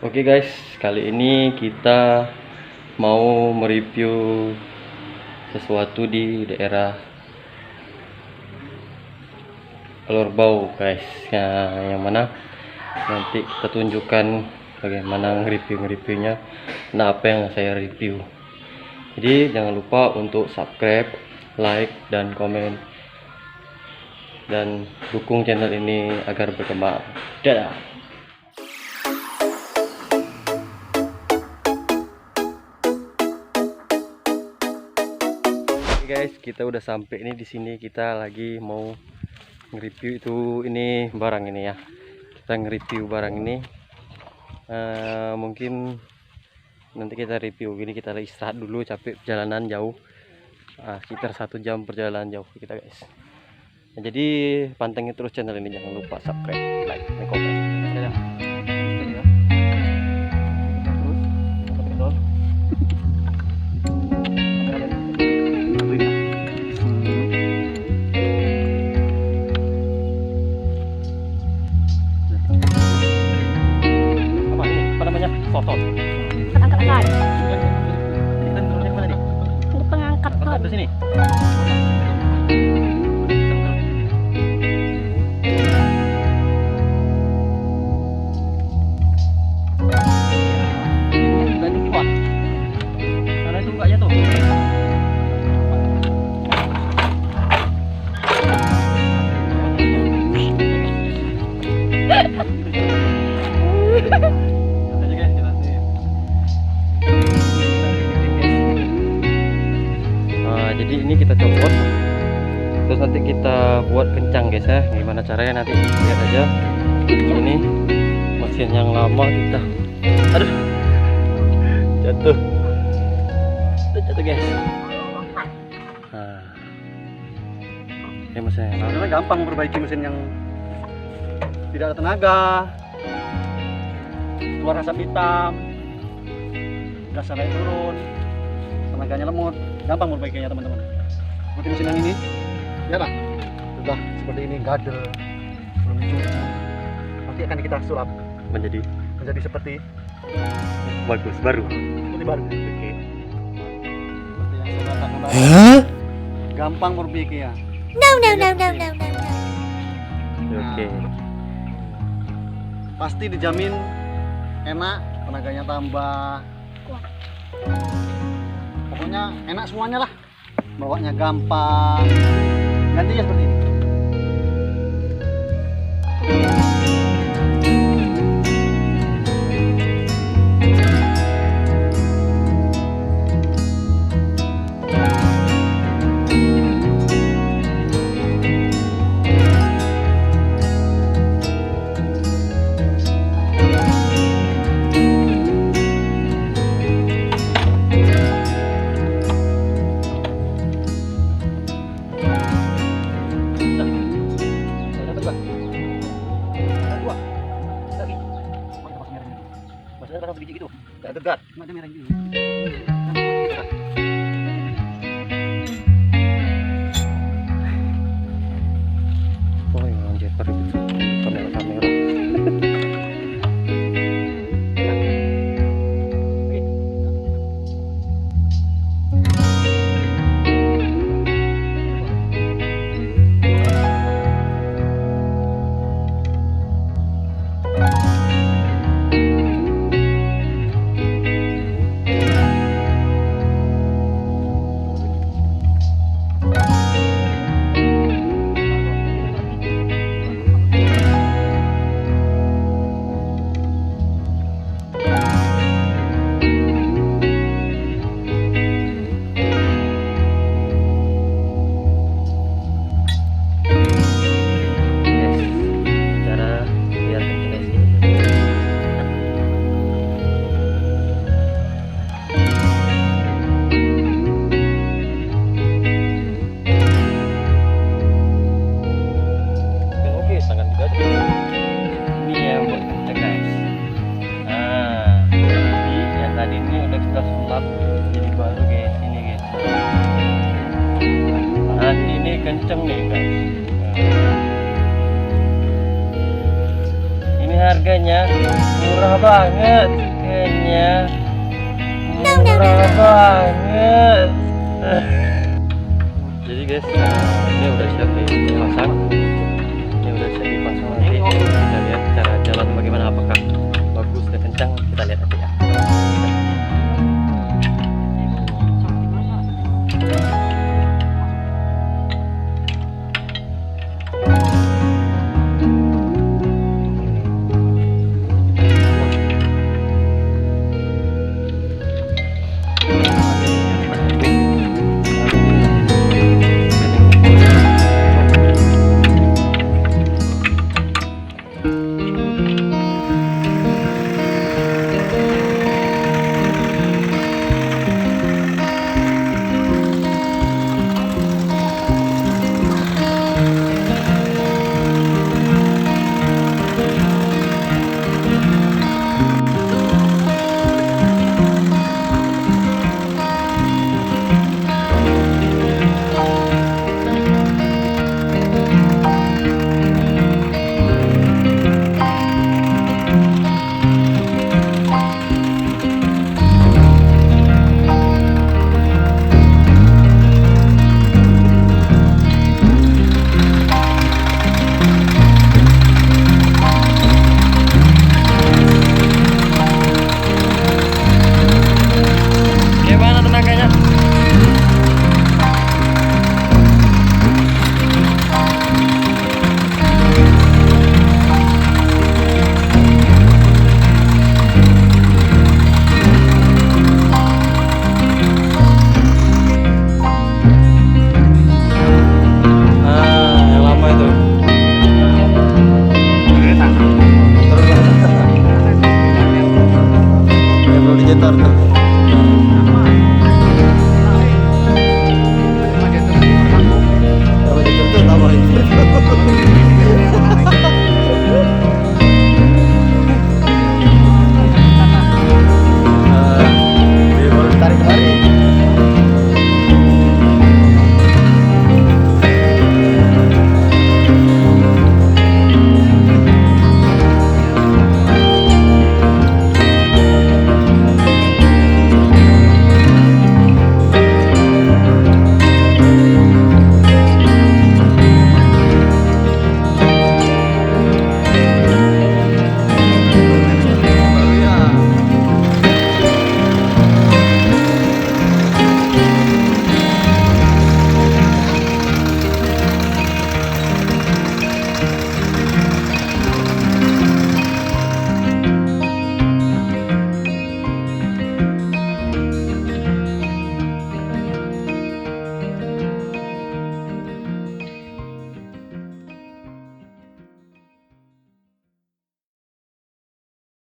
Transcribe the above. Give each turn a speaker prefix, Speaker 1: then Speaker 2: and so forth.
Speaker 1: Oke guys, kali ini kita mau mereview sesuatu di daerah Lorbau guys. Yang mana nanti kita tunjukkan bagaimana nge-reviewnya. Nah, apa yang saya review. Jadi jangan lupa untuk subscribe, like, dan komen, dan dukung channel ini agar berkembang. Dadah. Guys, kita udah sampai ini. Di sini kita lagi mau nge-review itu ini barang ini ya. Kita nge-review barang ini. Mungkin nanti kita review gini, kita istirahat dulu, capek perjalanan jauh. Sekitar 1 jam perjalanan jauh kita guys. Nah, jadi pantengin terus channel ini, jangan lupa subscribe, like, dan komen. Dadah. Foto.
Speaker 2: Angkat-angkat.
Speaker 1: Kita turunnya kemana nih?
Speaker 2: Pengangkat tuh.
Speaker 1: Ke sini. Banting di bawah. Karena itu enggak jatuh. Jadi ini kita copot, terus nanti kita buat kencang guys ya. Gimana caranya nanti lihat aja. Ini mesin yang lama kita, aduh, jatuh guys. Nah, ini mesin yang lama.
Speaker 3: Karena gampang memperbaiki mesin yang tidak ada tenaga, keluar asap hitam, gas naik turun, tenaganya lemot, gampang memperbaikinya teman-teman. Seperti mesin yang ini, ya lah, sudah seperti ini, gadel, belum dicuci. Nanti akan kita sulap
Speaker 1: menjadi
Speaker 3: seperti
Speaker 1: bagus, baru.
Speaker 3: baru. Oke. Seperti yang saya katakan tadi, gampang memperbaikinya.
Speaker 2: No.
Speaker 1: Oke.
Speaker 3: Pasti dijamin enak, tenaganya tambah
Speaker 2: Kuat.
Speaker 3: Pokoknya enak semuanya lah, bawanya gampang, gantinya seperti ini.
Speaker 1: Dekat.
Speaker 3: Ada merah juga.
Speaker 1: Oh, yang anjir pada itu kamera. kenceng nih guys. Ini harganya murah banget, harganya murah banget. Jadi guys, ini udah siap dimasak.